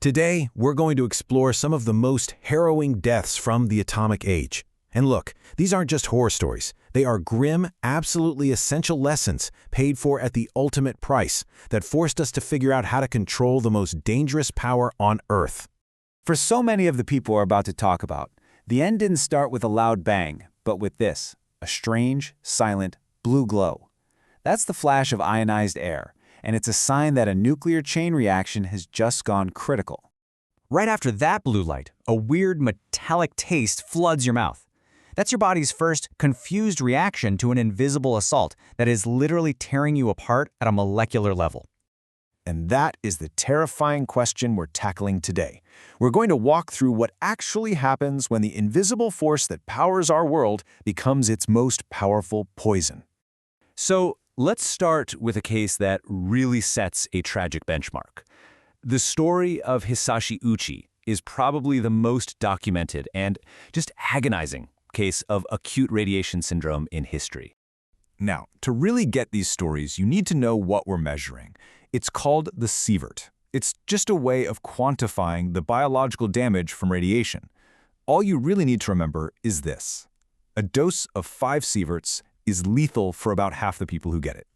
Today, we're going to explore some of the most harrowing deaths from the atomic age. And look, these aren't just horror stories. They are grim, absolutely essential lessons paid for at the ultimate price that forced us to figure out how to control the most dangerous power on Earth. For so many of the people we're about to talk about, the end didn't start with a loud bang, but with this, a strange, silent, blue glow. That's the flash of ionized air, and it's a sign that a nuclear chain reaction has just gone critical. Right after that blue light, a weird metallic taste floods your mouth. That's your body's first confused reaction to an invisible assault that is literally tearing you apart at a molecular level. And that is the terrifying question we're tackling today. We're going to walk through what actually happens when the invisible force that powers our world becomes its most powerful poison. So let's start with a case that really sets a tragic benchmark. The story of Hisashi Uchi is probably the most documented and just agonizing case of acute radiation syndrome in history. Now, to really get these stories, you need to know what we're measuring. It's called the sievert. It's just a way of quantifying the biological damage from radiation. All you really need to remember is this. A dose of 5 sieverts is lethal for about half the people who get it.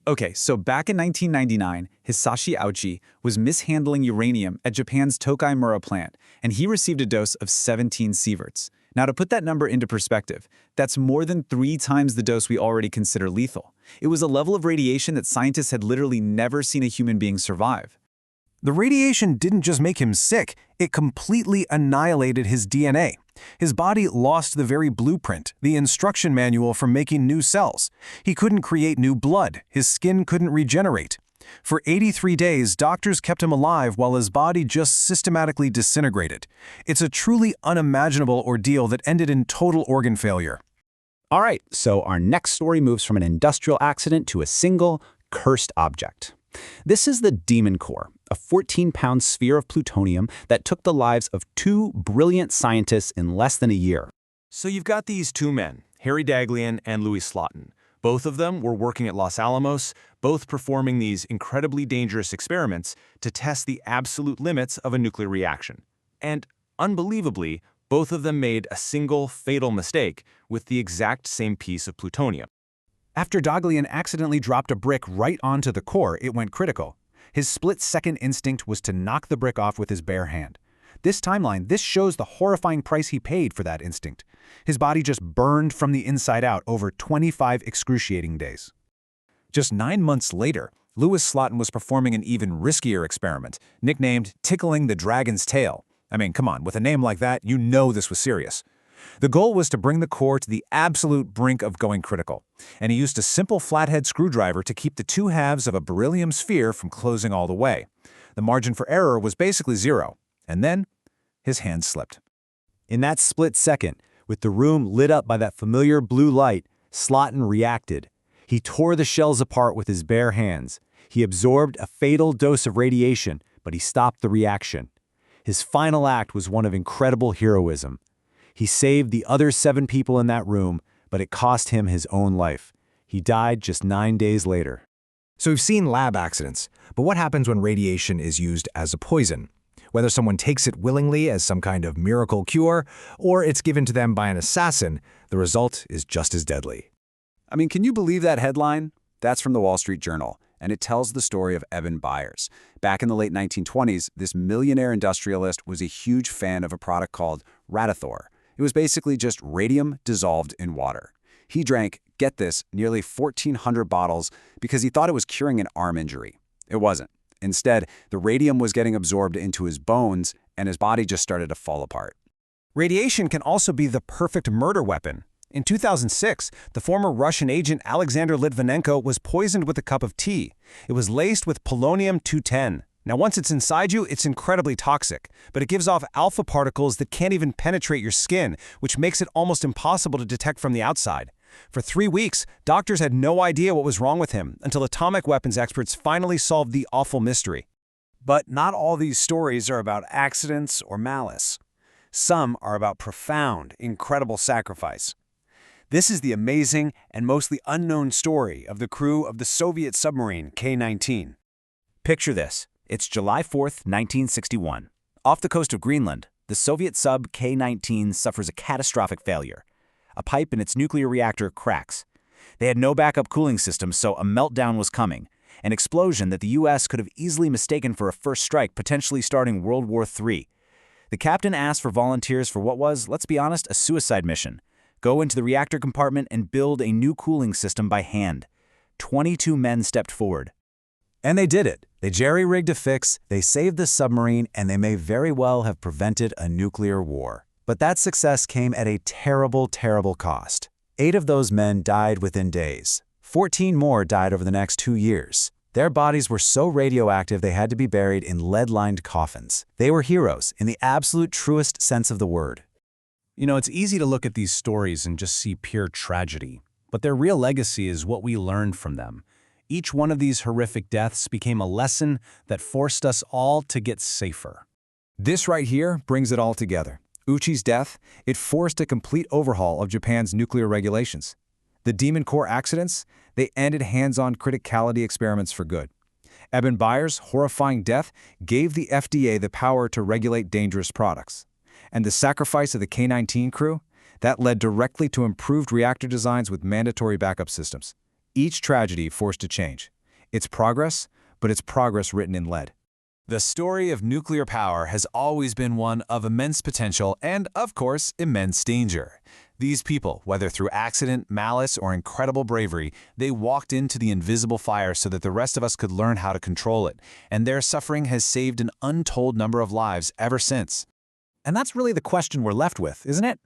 Okay, so back in 1999, Hisashi Uchi was mishandling uranium at Japan's Tokai Mura plant, and he received a dose of 17 sieverts. Now, to put that number into perspective, that's more than 3 times the dose we already consider lethal. It was a level of radiation that scientists had literally never seen a human being survive. The radiation didn't just make him sick, it completely annihilated his DNA. His body lost the very blueprint, the instruction manual for making new cells. He couldn't create new blood, his skin couldn't regenerate. For 83 days, doctors kept him alive while his body just systematically disintegrated. It's a truly unimaginable ordeal that ended in total organ failure. All right, so our next story moves from an industrial accident to a single, cursed object. This is the Demon Core, a 14-pound sphere of plutonium that took the lives of 2 brilliant scientists in less than a year. So you've got these 2 men, Harry Daghlian and Louis Slotin. Both of them were working at Los Alamos, both performing these incredibly dangerous experiments to test the absolute limits of a nuclear reaction. And, unbelievably, both of them made a single fatal mistake with the exact same piece of plutonium. After Daghlian accidentally dropped a brick right onto the core, it went critical. His split-second instinct was to knock the brick off with his bare hand. This shows the horrifying price he paid for that instinct. His body just burned from the inside out over 25 excruciating days. Just 9 months later, Louis Slotin was performing an even riskier experiment, nicknamed Tickling the Dragon's Tail. I mean, come on, with a name like that, you know this was serious. The goal was to bring the core to the absolute brink of going critical, and he used a simple flathead screwdriver to keep the 2 halves of a beryllium sphere from closing all the way. The margin for error was basically 0, and then his hand slipped. In that split second, with the room lit up by that familiar blue light, Slotin reacted. He tore the shells apart with his bare hands. He absorbed a fatal dose of radiation, but he stopped the reaction. His final act was one of incredible heroism. He saved the other 7 people in that room, but it cost him his own life. He died just 9 days later. So we've seen lab accidents, but what happens when radiation is used as a poison? Whether someone takes it willingly as some kind of miracle cure, or it's given to them by an assassin, the result is just as deadly. I mean, can you believe that headline? That's from the Wall Street Journal, and it tells the story of Evan Byers. Back in the late 1920s, this millionaire industrialist was a huge fan of a product called Radithor. It was basically just radium dissolved in water. He drank, get this, nearly 1,400 bottles because he thought it was curing an arm injury. It wasn't. Instead, the radium was getting absorbed into his bones, and his body just started to fall apart. Radiation can also be the perfect murder weapon. In 2006, the former Russian agent Alexander Litvinenko was poisoned with a cup of tea. It was laced with polonium-210. Now, once it's inside you, it's incredibly toxic, but it gives off alpha particles that can't even penetrate your skin, which makes it almost impossible to detect from the outside. For 3 weeks, doctors had no idea what was wrong with him until atomic weapons experts finally solved the awful mystery. But not all these stories are about accidents or malice. Some are about profound, incredible sacrifice. This is the amazing and mostly unknown story of the crew of the Soviet submarine K-19. Picture this. It's July 4th, 1961. Off the coast of Greenland, the Soviet sub K-19 suffers a catastrophic failure. A pipe in its nuclear reactor cracks. They had no backup cooling system, so a meltdown was coming, an explosion that the U.S. could have easily mistaken for a first strike, potentially starting World War III. The captain asked for volunteers for what was, let's be honest, a suicide mission. Go into the reactor compartment and build a new cooling system by hand. 22 men stepped forward. And they did it. They jerry-rigged a fix, they saved the submarine, and they may very well have prevented a nuclear war. But that success came at a terrible, terrible cost. 8 of those men died within days. 14 more died over the next 2 years. Their bodies were so radioactive they had to be buried in lead-lined coffins. They were heroes in the absolute truest sense of the word. You know, it's easy to look at these stories and just see pure tragedy, but their real legacy is what we learned from them. Each one of these horrific deaths became a lesson that forced us all to get safer. This right here brings it all together. Uchi's death, it forced a complete overhaul of Japan's nuclear regulations. The Demon Core accidents, they ended hands-on criticality experiments for good. Eben Byers' horrifying death gave the FDA the power to regulate dangerous products. And the sacrifice of the K-19 crew, that led directly to improved reactor designs with mandatory backup systems. Each tragedy forced a change. It's progress, but it's progress written in lead. The story of nuclear power has always been one of immense potential and, of course, immense danger. These people, whether through accident, malice, or incredible bravery, they walked into the invisible fire so that the rest of us could learn how to control it, and their suffering has saved an untold number of lives ever since. And that's really the question we're left with, isn't it?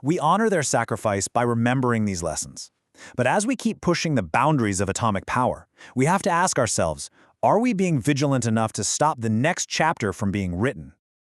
We honor their sacrifice by remembering these lessons. But as we keep pushing the boundaries of atomic power, we have to ask ourselves, are we being vigilant enough to stop the next chapter from being written?